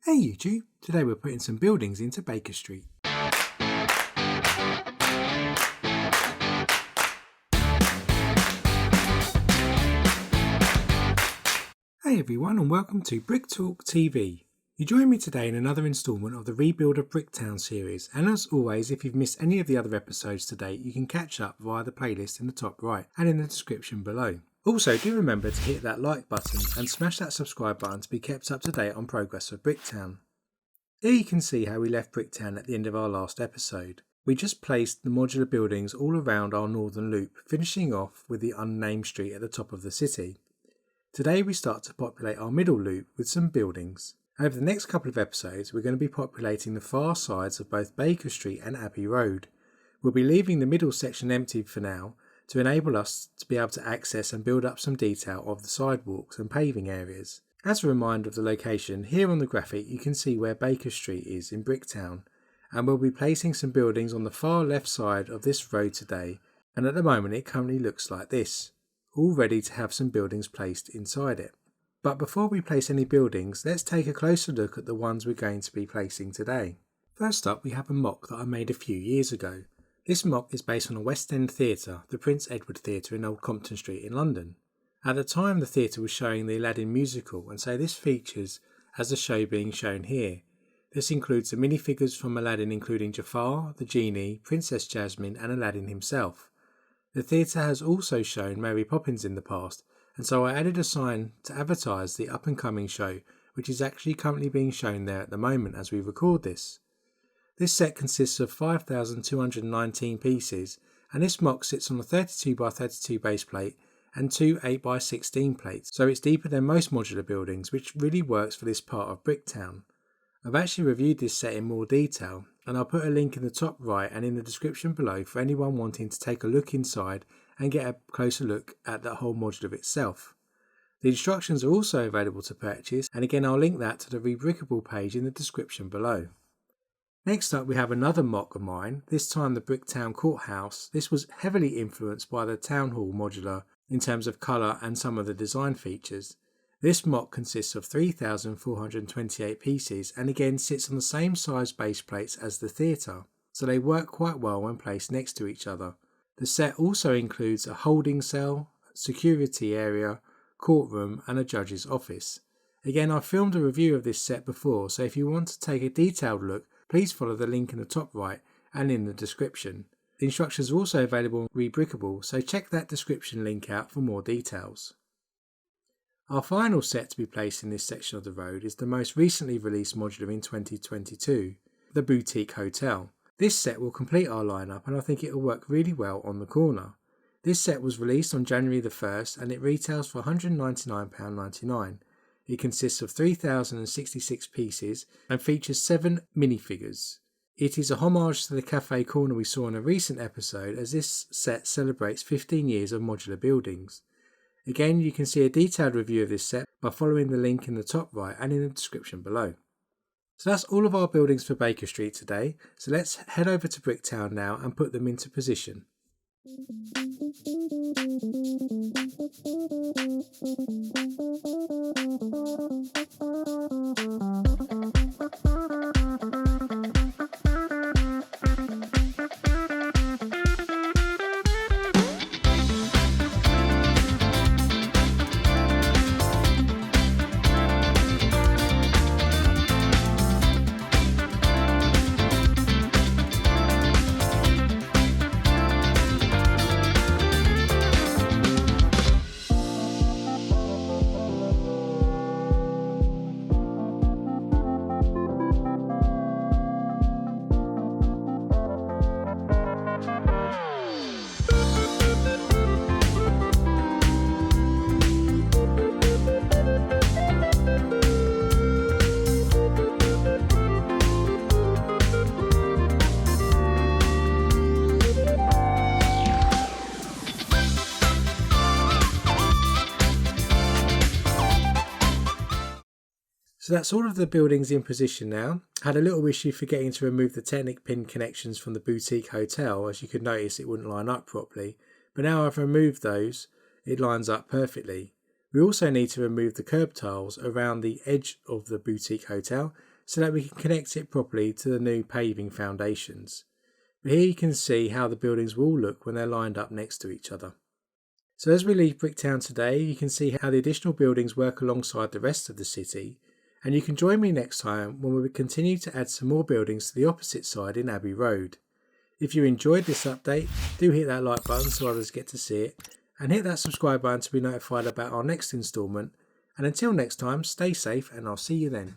Hey YouTube, today we're putting some buildings into Baker Street. Hey everyone and welcome to Brick Talk TV. You join me today in another instalment of the Rebuild of Bricktown series, and as always, if you've missed any of the other episodes to date, you can catch up via the playlist in the top right and in the description below. Also, do remember to hit that like button and smash that subscribe button to be kept up to date on progress of Bricktown. Here you can see how we left Bricktown at the end of our last episode. We just placed the modular buildings all around our northern loop, finishing off with the unnamed street at the top of the city. Today we start to populate our middle loop with some buildings. Over the next couple of episodes we're going to be populating the far sides of both Baker Street and Abbey Road. We'll be leaving the middle section empty for now to enable us to be able to access and build up some detail of the sidewalks and paving areas. As a reminder of the location, here on the graphic you can see where Baker Street is in Bricktown, and we'll be placing some buildings on the far left side of this road today, and at the moment it currently looks like this, all ready to have some buildings placed inside it. But before we place any buildings, let's take a closer look at the ones we're going to be placing today. First up we have a mock that I made a few years ago. This mock is based on a West End theatre, the Prince Edward Theatre in Old Compton Street in London. At the time the theatre was showing the Aladdin musical, and so this features as the show being shown here. This includes the minifigures from Aladdin including Jafar, the genie, Princess Jasmine and Aladdin himself. The theatre has also shown Mary Poppins in the past, and so I added a sign to advertise the up and coming show, which is actually currently being shown there at the moment as we record this. This set consists of 5,219 pieces, and this mock sits on a 32x32 base plate and two 8x16 plates, so it's deeper than most modular buildings, which really works for this part of Bricktown. I've actually reviewed this set in more detail, and I'll put a link in the top right and in the description below for anyone wanting to take a look inside and get a closer look at the whole modular itself. The instructions are also available to purchase, and again I'll link that to the Rebrickable page in the description below. Next up we have another mock of mine, this time the Bricktown Court House. This was heavily influenced by the Town Hall modular in terms of colour and some of the design features. This mock consists of 3,428 pieces and again sits on the same size base plates as the theatre, so they work quite well when placed next to each other. The set also includes a holding cell, security area, courtroom and a judge's office. Again, I've filmed a review of this set before, so if you want to take a detailed look, please follow the link in the top right and in the description. The instructions are also available on Rebrickable, so check that description link out for more details. Our final set to be placed in this section of the road is the most recently released modular in 2022, the Boutique Hotel. This set will complete our lineup and I think it will work really well on the corner. This set was released on January the 1st and it retails for £199.99. It consists of 3,066 pieces and features 7 minifigures. It is a homage to the cafe corner we saw in a recent episode, as this set celebrates 15 years of modular buildings. Again, you can see a detailed review of this set by following the link in the top right and in the description below. So that's all of our buildings for Baker Street today, so let's head over to Bricktown now and put them into position. So that's all of the buildings in position now. I had a little issue forgetting to remove the Technic pin connections from the Boutique Hotel. As you could notice, it wouldn't line up properly. But now I've removed those, it lines up perfectly. We also need to remove the curb tiles around the edge of the Boutique Hotel. so that we can connect it properly to the new paving foundations. But here you can see how the buildings will look when they're lined up next to each other. So as we leave Bricktown today, you can see how the additional buildings work alongside the rest of the city, and you can join me next time when we continue to add some more buildings to the opposite side in Abbey Road. If you enjoyed this update, do hit that like button so others get to see it, and hit that subscribe button to be notified about our next instalment. And until next time, stay safe and I'll see you then.